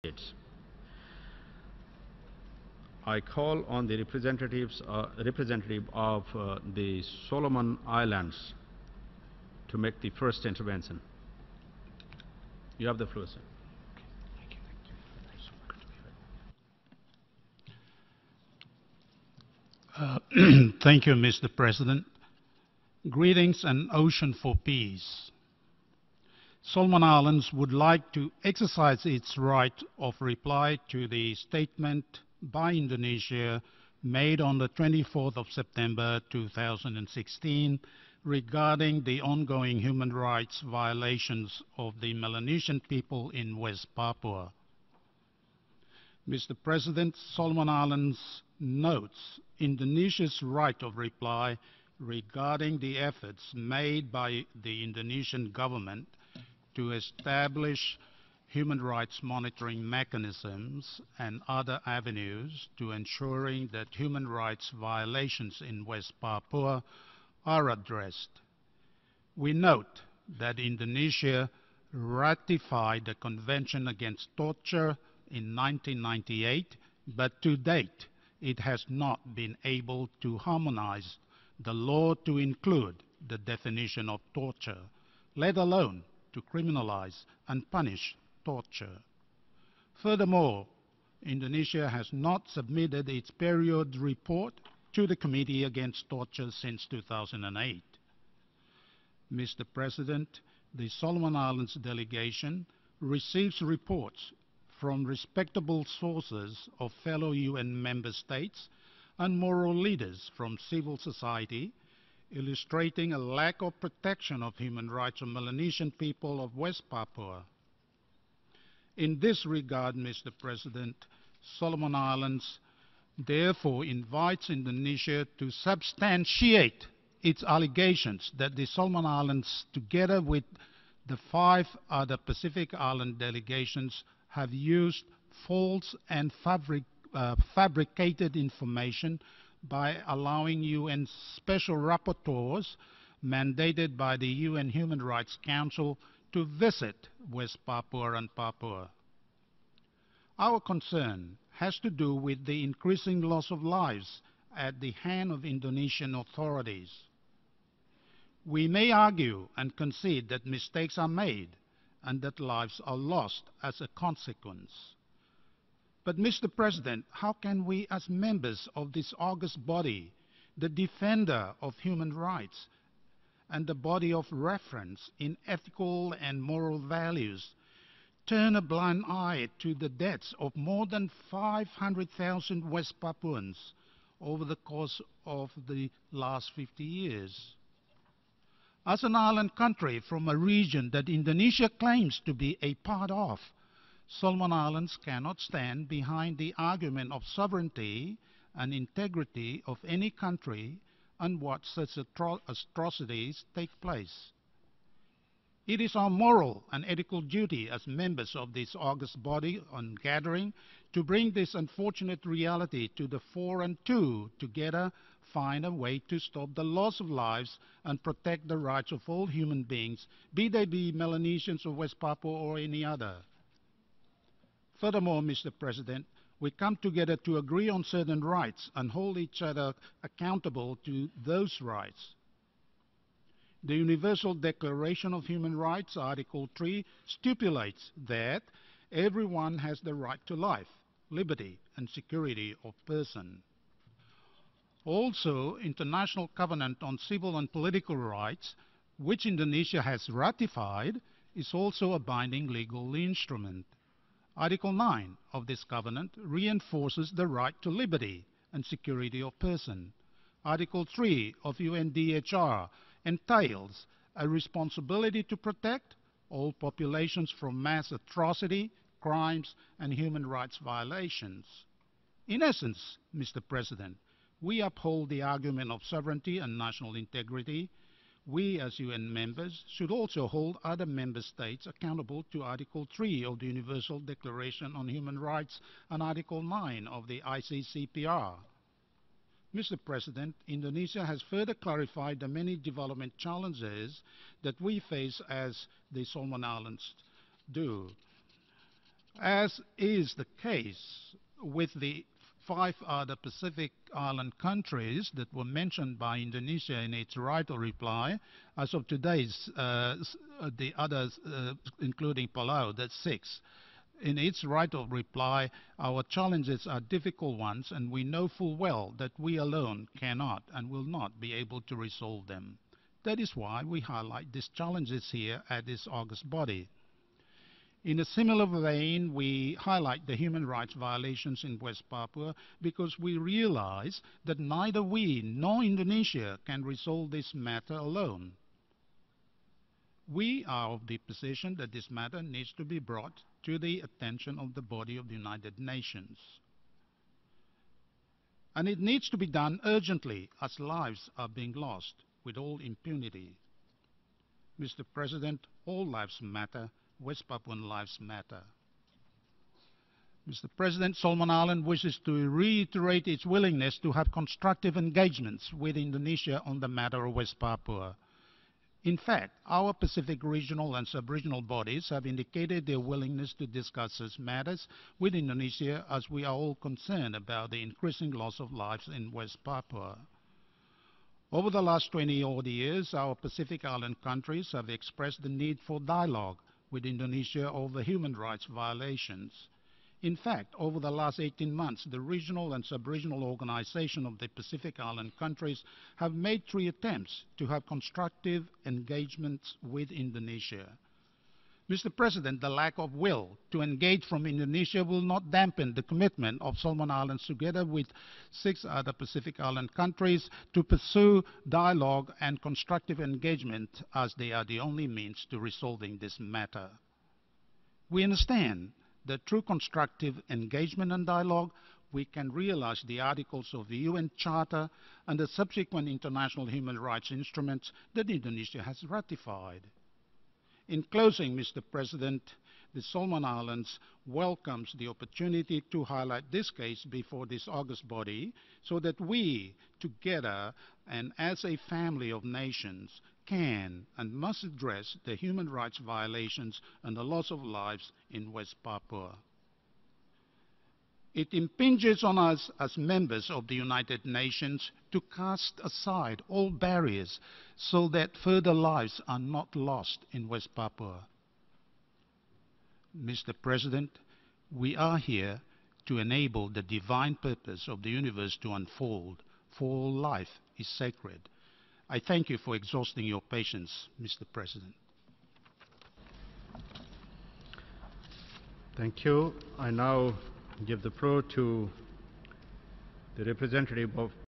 States. I call on the representative of the Solomon Islands to make the first intervention. You have the floor, sir. Thank you, Mr. President. Greetings and ocean for peace. Solomon Islands would like to exercise its right of reply to the statement by Indonesia made on the 24th of September 2016 regarding the ongoing human rights violations of the Melanesian people in West Papua. Mr. President, Solomon Islands notes Indonesia's right of reply regarding the efforts made by the Indonesian government to establish human rights monitoring mechanisms and other avenues to ensuring that human rights violations in West Papua are addressed. We note that Indonesia ratified the Convention Against Torture in 1998, but to date it has not been able to harmonize the law to include the definition of torture, let alone to criminalize and punish torture. Furthermore, Indonesia has not submitted its period report to the Committee Against Torture since 2008. Mr. President, the Solomon Islands delegation receives reports from respectable sources of fellow UN member states and moral leaders from civil society, illustrating a lack of protection of human rights of Melanesian people of West Papua. In this regard, Mr. President, Solomon Islands therefore invites Indonesia to substantiate its allegations that the Solomon Islands, together with the 5 other Pacific Island delegations, have used false and fabricated information by allowing UN special rapporteurs mandated by the UN Human Rights Council to visit West Papua and Papua. Our concern has to do with the increasing loss of lives at the hand of Indonesian authorities. We may argue and concede that mistakes are made and that lives are lost as a consequence. But, Mr. President, how can we as members of this august body, the defender of human rights and the body of reference in ethical and moral values, turn a blind eye to the deaths of more than 500,000 West Papuans over the course of the last 50 years? As an island country from a region that Indonesia claims to be a part of, Solomon Islands cannot stand behind the argument of sovereignty and integrity of any country and watch such atrocities take place. It is our moral and ethical duty as members of this august body on gathering to bring this unfortunate reality to the fore and to, together, find a way to stop the loss of lives and protect the rights of all human beings, be they Melanesians of West Papua or any other. Furthermore, Mr. President, we come together to agree on certain rights and hold each other accountable to those rights. The Universal Declaration of Human Rights, Article 3, stipulates that everyone has the right to life, liberty, and security of person. Also, International Covenant on Civil and Political Rights, which Indonesia has ratified, is also a binding legal instrument. Article 9 of this covenant reinforces the right to liberty and security of person. Article 3 of UNDHR entails a responsibility to protect all populations from mass atrocity, crimes, and human rights violations. In essence, Mr. President, we uphold the argument of sovereignty and national integrity. We, as UN members, should also hold other member states accountable to Article 3 of the Universal Declaration on Human Rights and Article 9 of the ICCPR. Mr. President, Indonesia has further clarified the many development challenges that we face as the Solomon Islands do. As is the case with the 5 other Pacific Island countries that were mentioned by Indonesia in its right of reply, as of today's, the others, including Palau, that's 6. In its right of reply, our challenges are difficult ones, and we know full well that we alone cannot and will not be able to resolve them. That is why we highlight these challenges here at this August body. In a similar vein, we highlight the human rights violations in West Papua because we realize that neither we nor Indonesia can resolve this matter alone. We are of the position that this matter needs to be brought to the attention of the body of the United Nations. And it needs to be done urgently, as lives are being lost with all impunity. Mr. President, all lives matter. West Papuan lives matter. Mr. President, Solomon Island wishes to reiterate its willingness to have constructive engagements with Indonesia on the matter of West Papua. In fact, our Pacific regional and sub-regional bodies have indicated their willingness to discuss such matters with Indonesia, as we are all concerned about the increasing loss of lives in West Papua. Over the last 20-odd years, our Pacific Island countries have expressed the need for dialogue with Indonesia over human rights violations. In fact, over the last 18 months, the regional and sub-regional organization of the Pacific Island countries have made 3 attempts to have constructive engagements with Indonesia. Mr. President, the lack of will to engage from Indonesia will not dampen the commitment of Solomon Islands together with 6 other Pacific Island countries to pursue dialogue and constructive engagement, as they are the only means to resolving this matter. We understand that through constructive engagement and dialogue, we can realize the articles of the UN Charter and the subsequent international human rights instruments that Indonesia has ratified. In closing, Mr. President, the Solomon Islands welcomes the opportunity to highlight this case before this August body so that we, together and as a family of nations, can and must address the human rights violations and the loss of lives in West Papua. It impinges on us as members of the United Nations to cast aside all barriers so that further lives are not lost in West Papua. Mr. President, we are here to enable the divine purpose of the universe to unfold, for all life is sacred. I thank you for exhausting your patience, Mr. President. Thank you. I now give the floor to the representative of